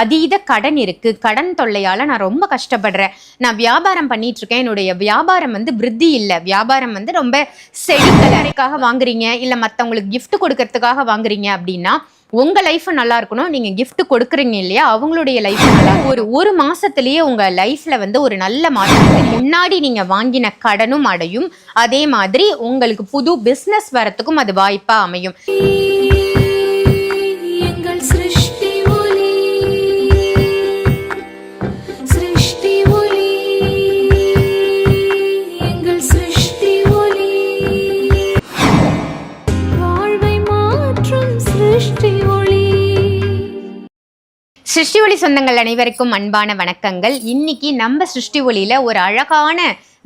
அதீத கடன் இருக்கு, கடன் தொல்லையால நான் ரொம்ப கஷ்டப்படுறேன், நான் வியாபாரம் பண்ணிட்டு இருக்கேன், என்னுடைய வியாபாரம் விருத்தி இல்லை, வியாபாரம் ரொம்ப செழிக்கலைக்காக வாங்குறீங்க, இல்ல மத்தவங்களுக்கு கிஃப்ட் கொடுக்கறதுக்காக வாங்குறீங்க அப்படின்னா உங்க லைஃப் நல்லா இருக்கணும். நீங்க கிஃப்ட் கொடுக்குறீங்க இல்லையா, அவங்களுடைய லைஃப் நல்லா ஒரு மாசத்திலேயே உங்க லைஃப்ல ஒரு நல்ல மாற்றம். முன்னாடி நீங்க வாங்கின கடனும் அடையும், அதே மாதிரி உங்களுக்கு புது பிசினஸ் வரத்துக்கும் அது வாய்ப்பா அமையும். சிருஷ்டி ஒளி சொந்தங்கள் அனைவருக்கும் அன்பான வணக்கங்கள். இன்னைக்கு நம்ம சிருஷ்டி ஒளியில ஒரு அழகான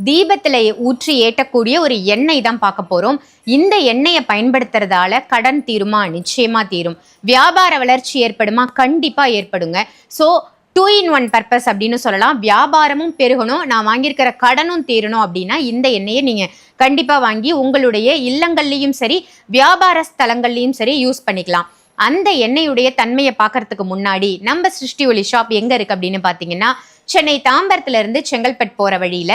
தீபத்துல ஊற்றி ஏற்றக்கூடிய ஒரு எண்ணெய் தான் பார்க்க போறோம். இந்த எண்ணெயை பயன்படுத்துறதால கடன் தீருமா? நிச்சயமா தீரும். வியாபார வளர்ச்சி ஏற்படுமா? கண்டிப்பா ஏற்படுங்க. ஸோ 2 in 1 பர்பஸ் அப்படின்னு சொல்லலாம். வியாபாரமும் பெருகணும், நான் வாங்கியிருக்கிற கடனும் தீரணும் அப்படின்னா இந்த எண்ணெயை நீங்க கண்டிப்பா வாங்கி உங்களுடைய இல்லங்கள்லையும் சரி, வியாபார ஸ்தலங்கள்லையும் சரி யூஸ் பண்ணிக்கலாம். அந்த எண்ணெயுடைய தன்மையை பார்க்கறதுக்கு முன்னாடி நம்ம சிருஷ்டி ஒளி ஷாப் எங்க இருக்கு அப்படின்னு பாத்தீங்கன்னா, சென்னை தாம்பரத்துல இருந்து செங்கல்பட்டு போற வழியில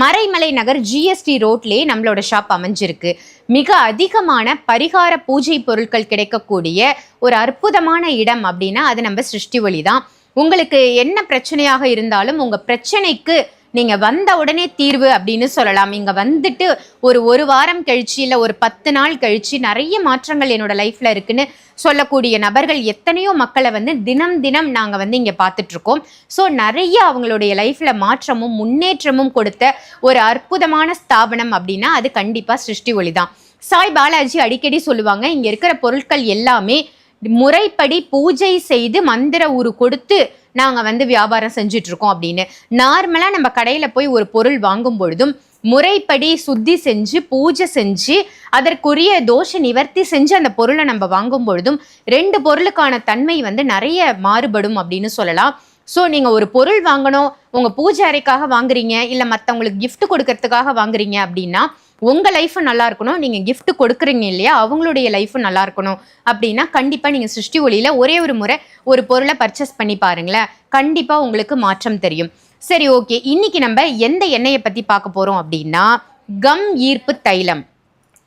மறைமலை நகர் GST ரோட்லயே நம்மளோட ஷாப் அமைஞ்சிருக்கு. மிக அதிகமான பரிகார பூஜை பொருட்கள் கிடைக்கக்கூடிய ஒரு அற்புதமான இடம் அப்படின்னா அது நம்ம சிருஷ்டி ஒளி தான். உங்களுக்கு என்ன பிரச்சனையாக இருந்தாலும் உங்க பிரச்சனைக்கு நீங்க வந்த உடனே தீர்வு அப்படின்னு சொல்லலாம். இங்க வந்துட்டு ஒரு வாரம் கழிச்சு இல்ல ஒரு 10 நாள் கழிச்சு நிறைய மாற்றங்கள் என்னோட லைஃப்ல இருக்குன்னு சொல்லக்கூடிய நபர்கள் எத்தனையோ மக்களை தினம் நாங்க இங்க பார்த்துட்டு இருக்கோம். ஸோ நிறைய அவங்களுடைய லைஃப்ல மாற்றமும் முன்னேற்றமும் கொடுத்த ஒரு அற்புதமான ஸ்தாபனம் அப்படின்னா அது கண்டிப்பா சிருஷ்டி ஒளி தான். சாய் பாலாஜி அடிக்கடி சொல்லுவாங்க, இங்க இருக்கிற பொருட்கள் எல்லாமே முறைப்படி பூஜை செய்து மந்திர உரு கொடுத்து நாங்க வியாபாரம் செஞ்சுட்டு இருக்கோம் அப்படின்னு. நார்மலா நம்ம கடையில போய் ஒரு பொருள் வாங்கும் பொழுதும் முறைப்படி சுத்தி செஞ்சு பூஜை செஞ்சு அதற்குரிய தோஷ நிவர்த்தி செஞ்சு அந்த பொருளை நம்ம வாங்கும் பொழுதும் 2 பொருளுக்கான தன்மை நிறைய மாறுபடும் அப்படின்னு சொல்லலாம். ஸோ நீங்கள் ஒரு பொருள் வாங்கணும், உங்கள் பூஜை அறைக்காக வாங்குறீங்க, இல்லை மற்றவங்களுக்கு கிஃப்ட் கொடுக்கறதுக்காக வாங்குறீங்க அப்படின்னா உங்கள் லைஃபும் நல்லா இருக்கணும், நீங்கள் கிஃப்ட் கொடுக்குறீங்க இல்லையா அவங்களுடைய லைஃபும் நல்லா இருக்கணும் அப்படின்னா கண்டிப்பாக நீங்கள் சிருஷ்டி ஒளியில் ஒரே ஒரு முறை ஒரு பொருளை பர்ச்சேஸ் பண்ணி பாருங்களேன், கண்டிப்பாக உங்களுக்கு மாற்றம் தெரியும். சரி, ஓகே. இன்னைக்கு நம்ம எந்த எண்ணெயை பற்றி பார்க்க போகிறோம் அப்படின்னா கம் ஈர்ப்பு தைலம்.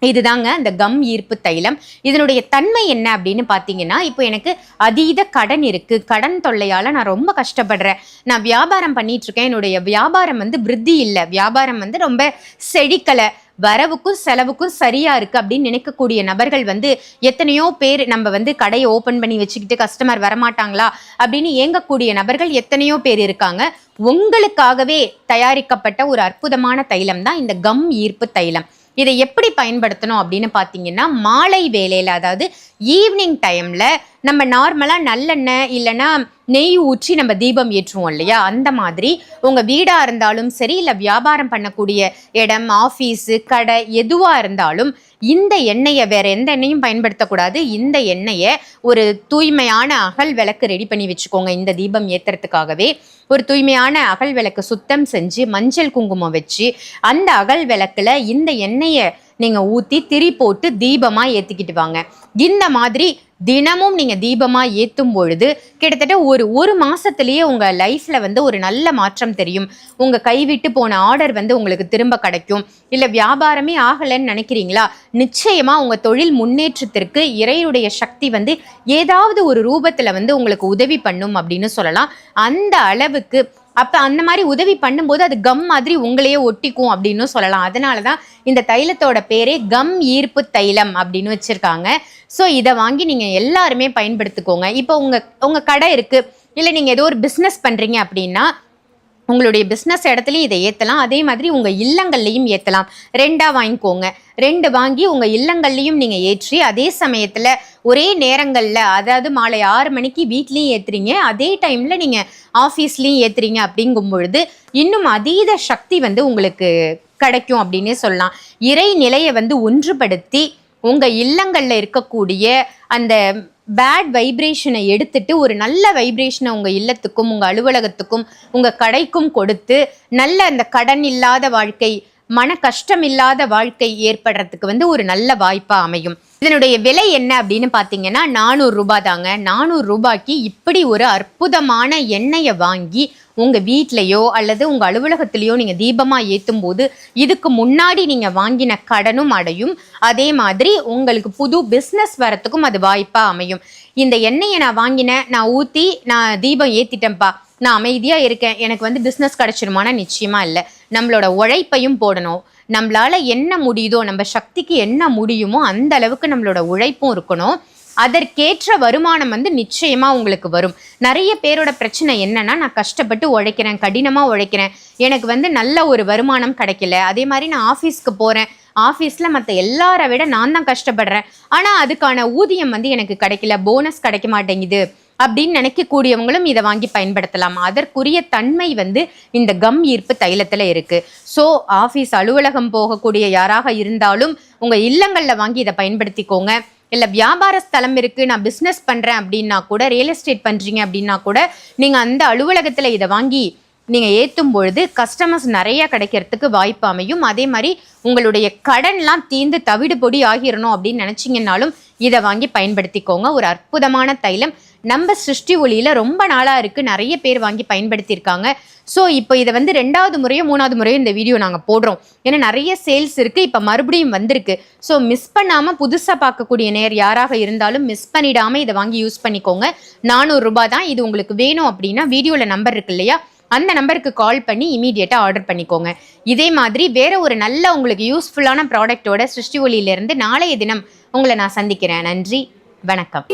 இதுதாங்க அந்த கம் ஈர்ப்பு தைலம். இதனுடைய தன்மை என்ன அப்படின்னு பார்த்தீங்கன்னா, இப்போ எனக்கு அதீத கடன் இருக்கு, கடன் தொல்லையால நான் ரொம்ப கஷ்டப்படுறேன், நான் வியாபாரம் பண்ணிட்டு இருக்கேன், என்னுடைய வியாபாரம் விருத்தி இல்லை, வியாபாரம் ரொம்ப செழிக்கலை, வரவுக்கும் செலவுக்கும் சரியா இருக்கு அப்படின்னு நினைக்கக்கூடிய நபர்கள் எத்தனையோ பேர் நம்ம கடையை ஓப்பன் பண்ணி வச்சுக்கிட்டு கஸ்டமர் வரமாட்டாங்களா அப்படின்னு ஏங்கக்கூடிய நபர்கள் எத்தனையோ பேர் இருக்காங்க. உங்களுக்காகவே தயாரிக்கப்பட்ட ஒரு அற்புதமான தைலம் தான் இந்த கம் ஈர்ப்பு தைலம். இதை எப்படி பயன்படுத்தணும் அப்படின்னு பார்த்தீங்கன்னா, மாலை வேலையில், அதாவது ஈவினிங் டைம்ல நம்ம நார்மலா நல்லெண்ணெய் இல்லைன்னா நெய் ஊற்றி நம்ம தீபம் ஏற்றுவோம் இல்லையா, அந்த மாதிரி உங்க வீடா இருந்தாலும் சரி, இல்லை வியாபாரம் பண்ணக்கூடிய இடம், ஆஃபீஸு, கடை எதுவா இருந்தாலும் இந்த எண்ணெயை வேற எந்த எண்ணெயும் பயன்படுத்தக்கூடாது. இந்த எண்ணெயை ஒரு தூய்மையான அகல் விளக்கு ரெடி பண்ணி வச்சுக்கோங்க. இந்த தீபம் ஏற்றுறதுக்காகவே ஒரு தூய்மையான அகல் விளக்கு சுத்தம் செஞ்சு மஞ்சள் குங்குமம் வச்சு அந்த அகல் விளக்குல இந்த எண்ணெயை நீங்க ஊத்தி திரி போட்டு தீபமா ஏத்திக்கிட்டு வாங்க. இந்த மாதிரி தினமும் நீங்க தீபமா ஏத்தும் பொழுது கிட்டத்தட்ட ஒரு மாசத்திலேயே உங்க லைஃப்ல ஒரு நல்ல மாற்றம் தெரியும். உங்க கைவிட்டு போன ஆர்டர் உங்களுக்கு திரும்ப கிடைக்கும். இல்ல வியாபாரமே ஆகலைன்னு நினைக்கிறீங்களா, நிச்சயமா உங்க தொழில் முன்னேற்றத்திற்கு இறையுடைய சக்தி ஏதாவது ஒரு ரூபத்துல உங்களுக்கு உதவி பண்ணும் அப்படின்னு சொல்லலாம். அந்த அளவுக்கு அப்ப அந்த மாதிரி உதவி பண்ணும்போது அது கம் மாதிரி உங்களையே ஒட்டிக்கும் அப்படின்னு சொல்லலாம். அதனாலதான் இந்த தைலத்தோட பேரே கம் ஈர்ப்பு தைலம் அப்படின்னு வச்சிருக்காங்க. ஸோ இதை வாங்கி நீங்க எல்லாருமே பயன்படுத்திக்கோங்க. இப்போ உங்க கடை இருக்கு, இல்லை நீங்க ஏதோ ஒரு பிஸ்னஸ் பண்றீங்க அப்படின்னா உங்களுடைய பிஸ்னஸ் இடத்துலையும் இதை ஏற்றலாம், அதே மாதிரி உங்கள் இல்லங்கள்லையும் ஏற்றலாம். 2 வாங்கிக்கோங்க. 2 வாங்கி உங்கள் இல்லங்கள்லையும் நீங்கள் ஏற்றி அதே சமயத்தில் ஒரே நேரங்களில், அதாவது மாலை 6 மணிக்கு வீட்லேயும் ஏற்றுறீங்க, அதே டைமில் நீங்கள் ஆஃபீஸ்லேயும் ஏற்றுறீங்க அப்படிங்கும் பொழுது இன்னும் அதீத சக்தி உங்களுக்கு கிடைக்கும் அப்படின்னே சொல்லலாம். இறை நிலையை ஒன்றுபடுத்தி உங்கள் இல்லங்களில் இருக்கக்கூடிய அந்த பேட் வைப்ரேஷனை எடுத்துட்டு ஒரு நல்ல வைப்ரேஷனை உங்கள் இல்லத்துக்கும் உங்கள் அலுவலகத்துக்கும் உங்கள் கடைக்கும் கொடுத்து நல்ல அந்த கடன் இல்லாத வாழ்க்கை, மன கஷ்டம் இல்லாத வாழ்க்கை ஏற்படுறதுக்கு வந்து ஒரு நல்ல வாய்ப்பா அமையும். இதனுடைய விலை என்ன அப்படின்னு பாத்தீங்கன்னா 400 ரூபாய் தாங்க. 400 ரூபாய்க்கு இப்படி ஒரு அற்புதமான எண்ணெயை வாங்கி உங்க வீட்லயோ அல்லது உங்க அலுவலகத்திலயோ நீங்க தீபமா ஏத்தும் போது இதுக்கு முன்னாடி நீங்க வாங்கின கடனும் அடையும். அதே மாதிரி உங்களுக்கு புது பிசினஸ் வரத்துக்கும் அது வாய்ப்பா அமையும். இந்த எண்ணெயை நான் வாங்கினேன், நான் ஊத்தி நான் தீபம் ஏத்திட்டேன்ப்பா, நான் அமைதியா இருக்கேன், எனக்கு வந்து பிசினஸ் கிடைச்சிருமானா நிச்சயமா இல்லை. நம்மளோட உழைப்பையும் போடணும். நம்மளால என்ன முடியுதோ, நம்ம சக்திக்கு என்ன முடியுமோ அந்த அளவுக்கு நம்மளோட உழைப்பும் இருக்கணும். அதற்கேற்ற வருமானம் வந்து நிச்சயமா உங்களுக்கு வரும். நிறைய பேரோட பிரச்சனை என்னன்னா, நான் கஷ்டப்பட்டு உழைக்கிறேன், கடினமா உழைக்கிறேன், எனக்கு வந்து நல்ல ஒரு வருமானம் கிடைக்கல. அதே மாதிரி நான் ஆஃபீஸ்க்கு போறேன், ஆஃபீஸ்ல மற்ற எல்லாரை விட நான் தான் கஷ்டப்படுறேன், ஆனா அதுக்கான ஊதியம் வந்து எனக்கு கிடைக்கல, போனஸ் கிடைக்க மாட்டேங்குது அப்படின்னு நினைக்கக்கூடியவங்களும் இதை வாங்கி பயன்படுத்தலாம். அதற்குரிய தன்மை வந்து இந்த கம் ஈர்ப்பு தைலத்துல இருக்கு. ஸோ ஆஃபீஸ் அலுவலகம் போகக்கூடிய யாராக இருந்தாலும் உங்க இல்லங்கள்ல வாங்கி இதை பயன்படுத்திக்கோங்க. இல்லை வியாபார ஸ்தலம் இருக்கு, நான் பிஸ்னஸ் பண்றேன் அப்படின்னா கூட, ரியல் எஸ்டேட் பண்றீங்க அப்படின்னா கூட நீங்க அந்த அலுவலகத்துல இதை வாங்கி நீங்க ஏத்தும் பொழுது கஸ்டமர்ஸ் நிறைய கிடைக்கிறதுக்கு வாய்ப்பு அமையும். அதே மாதிரி உங்களுடைய கடன்லாம் தீர்ந்து தவிடு பொடி ஆகிரணும் அப்படின்னு நினைச்சீங்கன்னாலும் இதை வாங்கி பயன்படுத்திக்கோங்க. ஒரு அற்புதமான தைலம் நம்ம சிருஷ்டி ஒளியில ரொம்ப நாளா இருக்கு, நிறைய பேர் வாங்கி பயன்படுத்தியிருக்காங்க. ஸோ இப்போ இதை வந்து 2வது முறையோ 3வது முறையோ இந்த வீடியோ நாங்கள் போடுறோம். ஏன்னா நிறைய சேல்ஸ் இருக்கு, இப்போ மறுபடியும் வந்திருக்கு. ஸோ மிஸ் பண்ணாம புதுசாக பார்க்கக்கூடிய நேர் யாராக இருந்தாலும் மிஸ் பண்ணிடாம இதை வாங்கி யூஸ் பண்ணிக்கோங்க. 400 ரூபாய் தான். இது உங்களுக்கு வேணும் அப்படின்னா வீடியோல நம்பர் இருக்கு இல்லையா, அந்த நம்பருக்கு கால் பண்ணி இமீடியட்டாக ஆர்டர் பண்ணிக்கோங்க. இதே மாதிரி வேற ஒரு நல்ல உங்களுக்கு யூஸ்ஃபுல்லான ப்ராடக்டோட சிருஷ்டி ஒளியிலிருந்து நாளைய தினம் உங்களை நான் சந்திக்கிறேன். நன்றி, வணக்கம்.